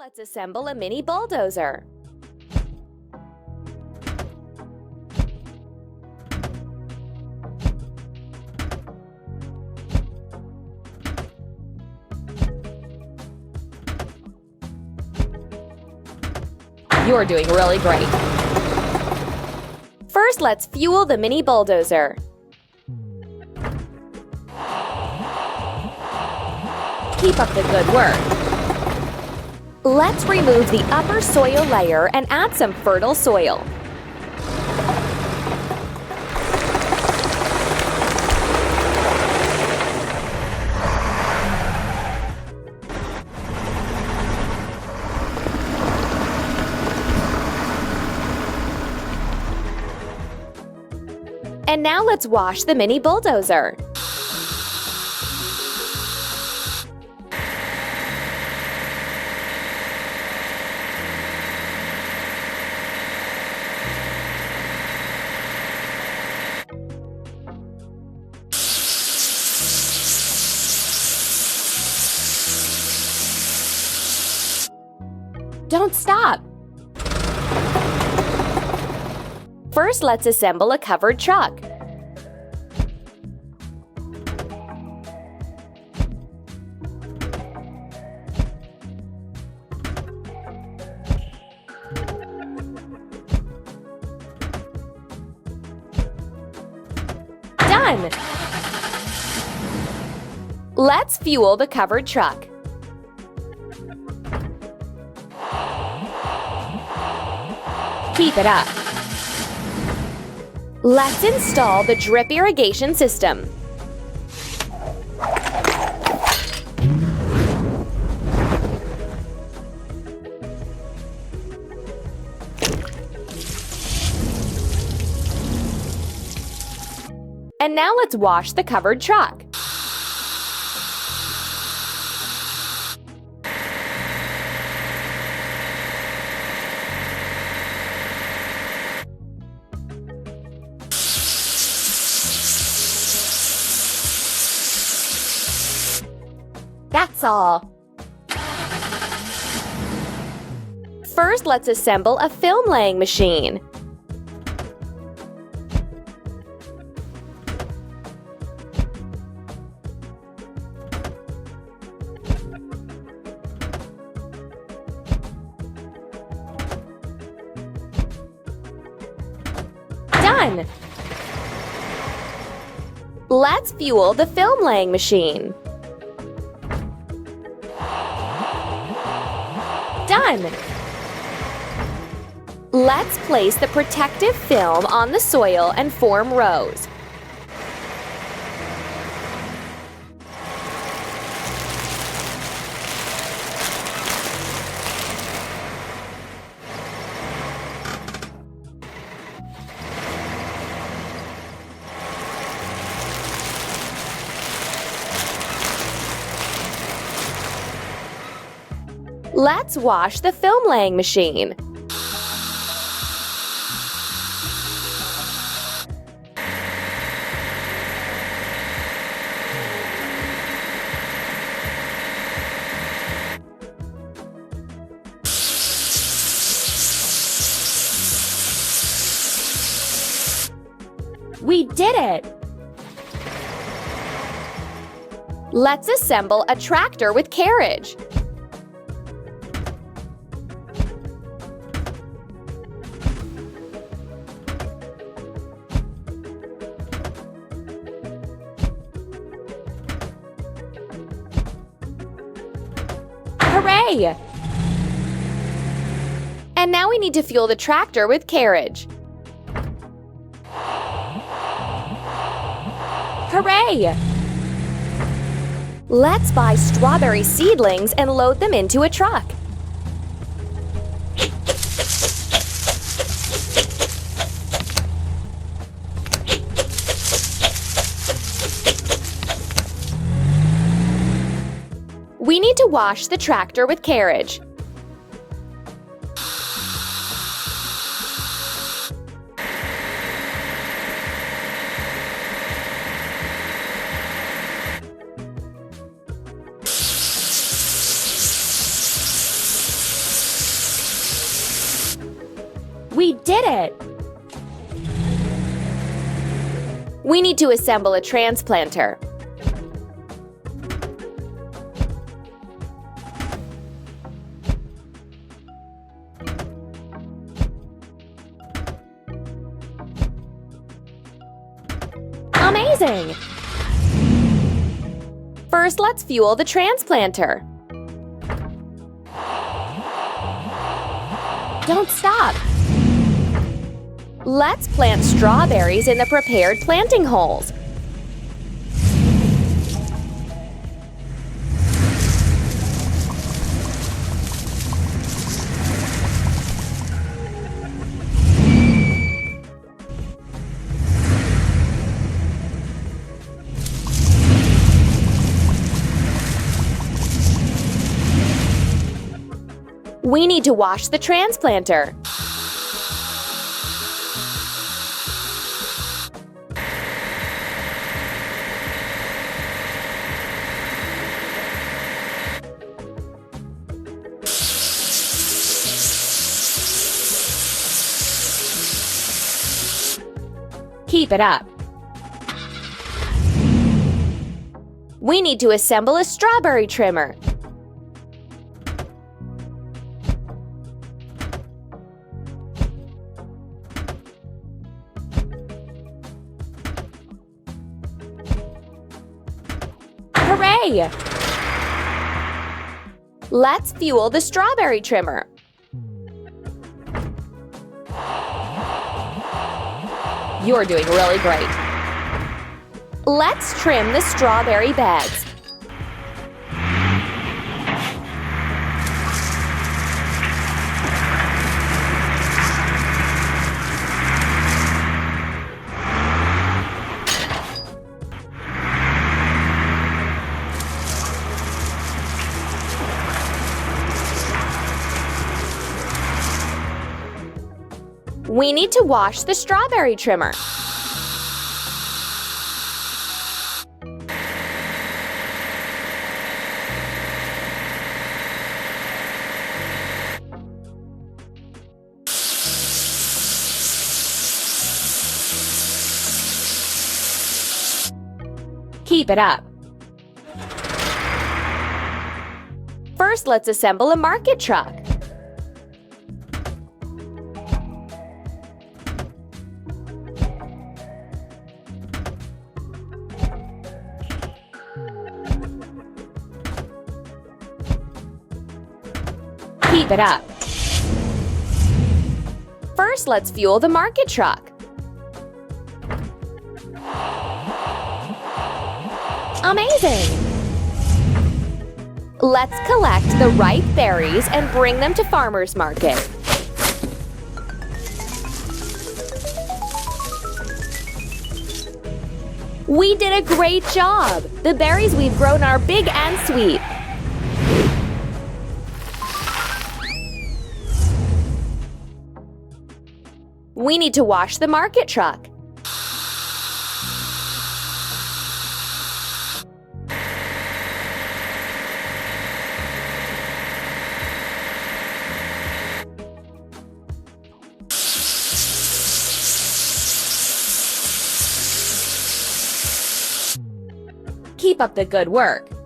let's assemble a mini bulldozer. You're doing really great. First, let's fuel the mini bulldozer. Keep up the good work. Let's remove the upper soil layer and add some fertile soil. And now let's wash the mini bulldozer. Don't stop! First, let's assemble a covered truck. Done! Let's fuel the covered truck. Keep it up. Let's install the drip irrigation system. And now let's wash the covered truck. That's all. First, let's assemble a film laying machine. Done! Let's fuel the film laying machine. Done! Let's place the protective film on the soil and form rows. Let's wash the film laying machine. We did it! Let's assemble a tractor with carriage. Hooray! And now we need to fuel the tractor with carriage. Hooray! Let's buy strawberry seedlings and load them into a truck. We need to wash the tractor with carriage. We did it! We need to assemble a transplanter. Amazing! First, let's fuel the transplanter. Don't stop! Let's plant strawberries in the prepared planting holes. We need to wash the transplanter. Keep it up. We need to assemble a strawberry trimmer. Hooray! Let's fuel the strawberry trimmer. You're doing really great. Let's trim the strawberry bags. We need to wash the strawberry trimmer. Keep it up. First, let's assemble a market truck. Keep it up. First, let's fuel the market truck. Amazing! Let's collect the ripe berries and bring them to farmers market. We did a great job! The berries we've grown are big and sweet. We need to wash the market truck. Keep up the good work.